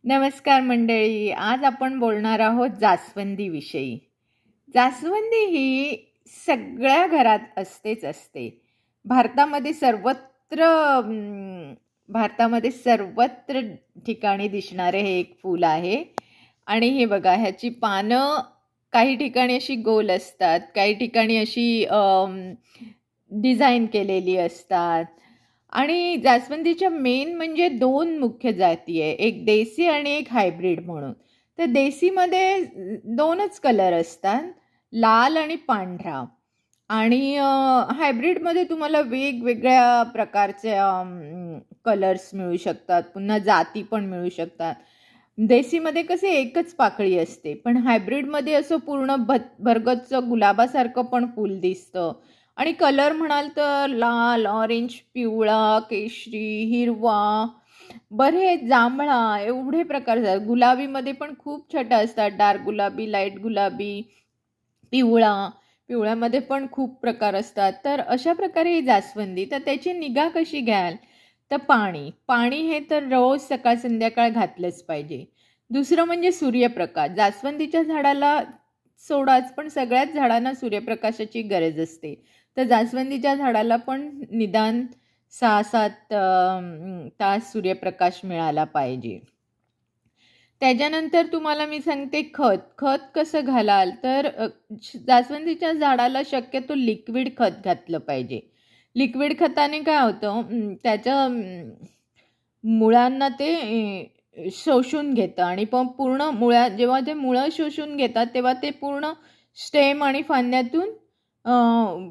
नमस्कार मंडळी. आज आपण बोलणार आहोत जास्वंदीविषयी. जास्वंदी ही सगळ्या घरात असतेच असते. भारतामध्ये सर्वत्र भारतामध्ये सर्वत्र ठिकाणी दिसणारे हे एक फूल आहे. आणि हे बघा, ह्याची पानं काही ठिकाणी अशी गोल असतात, काही ठिकाणी अशी डिझाईन केलेली असतात. आणि जास्वंदीच्या मेन म्हणजे 2 मुख्य जाती आहे. एक देसी आणि एक हायब्रिड म्हणून. तर देसीमध्ये 2च कलर असतात, लाल आणि पांढरा. आणि हायब्रिडमध्ये तुम्हाला वेगवेगळ्या प्रकारचे कलर्स मिळू शकतात. पुन्हा जाती पण मिळू शकतात. देसीमध्ये कसे एकच पाकळी असते, पण हायब्रिडमध्ये असं पूर्ण भरगच्च गुलाबासारखं पण फूल दिसतं. आणि कलर म्हणाल तर लाल, ऑरेंज, पिवळा, केशरी, हिरवा, बरेच जांभळा एवढे प्रकार असतात. गुलाबीमध्ये पण खूप छटा असतात. डार्क गुलाबी, लाईट गुलाबी, पिवळा. पिवळ्यामध्ये पण खूप प्रकार असतात. तर अशा प्रकारे ही जास्वंदी. तर त्याची निगा कशी घ्याल? तर पाणी हे तर रोज सकाळ संध्याकाळ घातलंच पाहिजे. दुसरं म्हणजे सूर्यप्रकाश. जास्वंदीच्या झाडाला सोडाच, पण सगळ्याच झाडांना सूर्यप्रकाशाची गरज असते. तर जास्वंदीच्या झाडाला पण निदान 6-7 तास सूर्यप्रकाश मिळाला पाहिजे. त्याच्यानंतर तुम्हाला मी सांगते खत कसं घालाल तर जास्वंदीच्या झाडाला शक्यतो लिक्विड खत घातलं पाहिजे. लिक्विड खताने काय होतं, त्याच्या मुळांना ते शोषून घेतं आणि पण पूर्ण जेव्हा ते मुळं शोषून घेतात तेव्हा ते पूर्ण स्टेम आणि फांद्यातून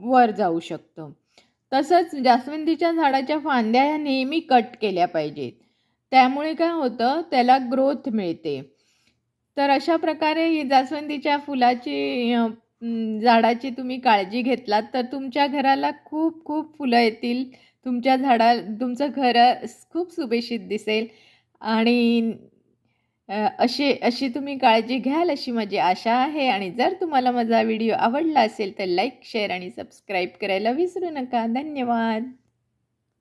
वर जाऊ शकतं. तसंच जास्वंदीच्या झाडाच्या फांद्या ह्या नेहमी कट केल्या पाहिजेत. त्यामुळे काय होतं, त्याला ग्रोथ मिळते. तर अशा प्रकारे ही जास्वंदीच्या फुलाची झाडाची तुम्ही काळजी घेतलात तर तुमच्या घराला खूप खूप फुलं येतील. तुमचं घर खूप सुभेशित दिसेल. आणि अशी तुम्ही काळजी घ्याल अशी माझी आशा आहे. आणि जर तुम्हाला माझा व्हिडिओ आवडला असेल तर लाईक, शेअर आणि सबस्क्राईब करायला विसरू नका. धन्यवाद.